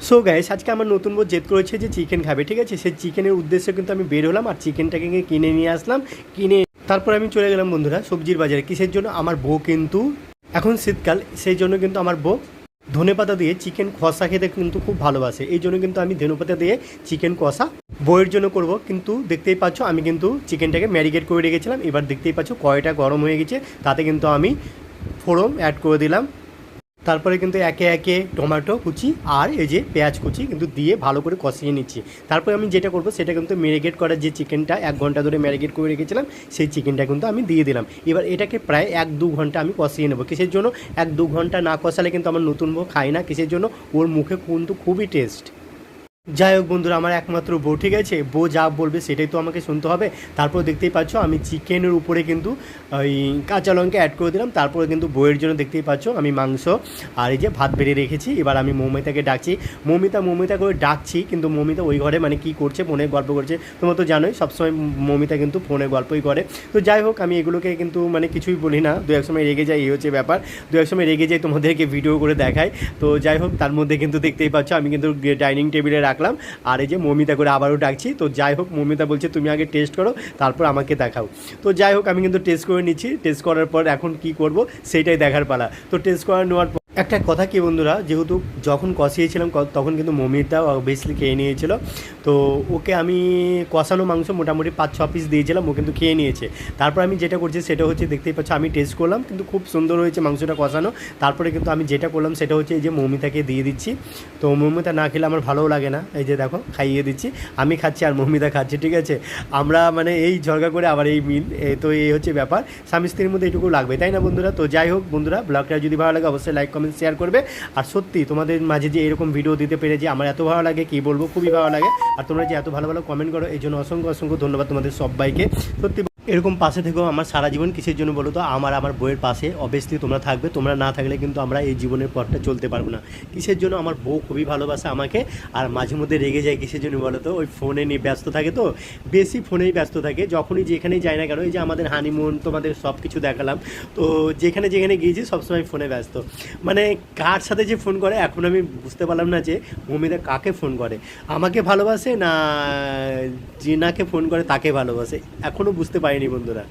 So guys, আজকে আমার নতুন বউ জেদ করেছে যে চিকেন খাবে, ঠিক আছে। সেই চিকেনের উদ্দেশ্যে কিন্তু আমি বের হলাম আর চিকেনটাকে কিনে নিয়ে আসলাম। কিনে তারপর আমি চলে গেলাম বন্ধুরা সবজির বাজারে। কিসের জন্য? আমার বউ কিন্তু এখন শীতকাল, সেই জন্য কিন্তু আমার বউ ধনেপাতা দিয়ে চিকেন কষা খেতে কিন্তু খুব ভালোবাসে। এই জন্য কিন্তু আমি ধনেপাতা দিয়ে চিকেন কষা বউয়ের জন্য করব। কিন্তু দেখতেই পাচ্ছ আমি কিন্তু চিকেনটাকে ম্যারিনেট করে রেখেছিলাম। এবার দেখতেই পাচ্ছ কড়াইটা গরম হয়ে গেছে, তাতে কিন্তু আমি ফোড়ন অ্যাড করে দিলাম। তারপরে কিন্তু একে একে টমেটো কুচি আর এই যে পেঁয়াজ কুচি কিন্তু দিয়ে ভালো করে কষিয়ে নিচ্ছি। তারপরে আমি যেটা করব সেটা কিন্তু ম্যারিনেট করার যে চিকেনটা 1 ঘন্টা ধরে ম্যারিনেট করে রেখেছিলাম, সেই চিকেনটা কিন্তু আমি দিয়ে দিলাম। এবার এটাকে প্রায় 1-2 ঘন্টা আমি কষিয়ে নেবো। কিসের জন্য? 1-2 ঘন্টা না কষালে কিন্তু আমার নতুন বউ খায় না। কিসের জন্য? ওর মুখে কিন্তু খুবই টেস্ট। যাই হোক বন্ধুরা, আমার একমাত্র বউ, ঠিক আছে, বউ যা বলবে সেটাই তো আমাকে শুনতে হবে। তারপর দেখতেই পাচ্ছ আমি চিকেনের উপরে কিন্তু ওই কাঁচা লঙ্কা অ্যাড করে দিলাম। তারপরে কিন্তু বউয়ের জন্য দেখতেই পাচ্ছ আমি মাংস আর এই যে ভাত বেড়ে রেখেছি। এবার আমি মৌমিতাকে ডাকছি, মৌমিতা করে ডাকছি, কিন্তু মৌমিতা ওই ঘরে মানে কী করছে, ফোনে গল্প করছে। তোমরা তো জানোই সবসময় মৌমিতা কিন্তু ফোনে গল্পই করে। তো যাই হোক, আমি এগুলোকে কিন্তু মানে কিছুই বলি না, দু এক সময় রেগে যাই, এই হচ্ছে ব্যাপার। দু এক সময় রেগে যাই, তোমাদেরকে ভিডিও করে দেখাই। তো যাই হোক, তার মধ্যে কিন্তু দেখতেই পাচ্ছ আমি কিন্তু ডাইনিং টেবিলে রাখলাম আর এই যে মৌমিতা করে আবারও ডাকছি। তো যাই হোক, মৌমিতা বলছে তুমি আগে টেস্ট করো, তারপর আমাকে দেখাও। তো যাই হোক, আমি কিন্তু টেস্ট করে নিচ্ছি। টেস্ট করার পর এখন কি করব সেইটাই দেখার পালা। তো টেস্ট করে নেওয়ার পর একটা কথা কি বন্ধুরা, যেহেতু যখন কষিয়েছিলাম তখন কিন্তু মৌমিতা অবভিয়াসলি খেয়ে নিয়েছিল। তো ওকে আমি কষানো মাংস মোটামুটি 5-6 পিস দিয়েছিলাম, ও কিন্তু খেয়ে নিয়েছে। তারপর আমি যেটা করছি সেটা হচ্ছে, দেখতেই পাচ্ছ আমি টেস্ট করলাম, কিন্তু খুব সুন্দর হয়েছে মাংসটা কষানো। তারপরে কিন্তু আমি যেটা করলাম সেটা হচ্ছে এই যে মৌমিতাকে দিয়ে দিচ্ছি। তো মৌমিতা না খেলে আমার ভালোও লাগে না, এই যে দেখো খাইয়ে দিচ্ছি, আমি খাচ্ছি আর মৌমিতা খাচ্ছে, ঠিক আছে। আমরা মানে এই ঝগড়া করে আবার এই মিল, তো এই হচ্ছে ব্যাপার। স্বামী স্ত্রীর মধ্যে এটুকু লাগবে, তাই না বন্ধুরা? তো যাই হোক বন্ধুরা, ব্লগটা যদি ভালো লাগে অবশ্যই লাইক কমেন্ট শেয়ার করবে। আর সত্যি তোমাদের মাঝে যে এরকম ভিডিও দিতে পেরে যে আমার এত ভালো লাগে কি বলবো, খুবই ভালো লাগে। আর তোমরা যে এত ভালো ভালো কমেন্ট করো, এই জন্য অসংখ্য অসংখ্য ধন্যবাদ তোমাদের সবাইকে। সত্যি এরকম পাশে থেকেও আমার সারা জীবন। কিসের জন্য বলো তো? আমার বউয়ের পাশে অবভিয়াসলি তোমরা থাকবে। তোমরা না থাকলে কিন্তু আমরা এই জীবনের পথটা চলতে পারবো না। কিসের জন্য? আমার বউ খুবই ভালোবাসে আমাকে। আর মাঝে মধ্যে রেগে যায়, কিসের জন্য বলো তো? ওই ফোনে নিয়ে ব্যস্ত থাকে, তো বেশি ফোনেই ব্যস্ত থাকে। যখনই যেখানেই যায় না কেন, এই যে আমাদের হানিমুন তোমাদের সব কিছু দেখালাম, তো যেখানে যেখানে গিয়েছি সবসময় ফোনে ব্যস্ত। মানে কার সাথে যে ফোন করে এখন আমি বুঝতে পারলাম না যে মমিতা কাকে ফোন করে, আমাকে ভালোবাসে না জিনাকে ফোন করে তাকে ভালোবাসে, এখনও বুঝতে পারিনি বন্ধুরা।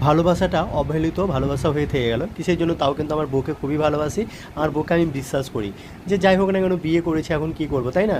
ভালোবাসাটা অবহেলিত ভালোবাসা হয়ে থেকে গেল। কিসের জন্য? তাও কিন্তু আমার বউকে খুবই ভালোবাসি, আমার বউকে আমি বিশ্বাস করি যে যাই হোক না কেন বিয়ে করেছে, এখন কী করবো, তাই না?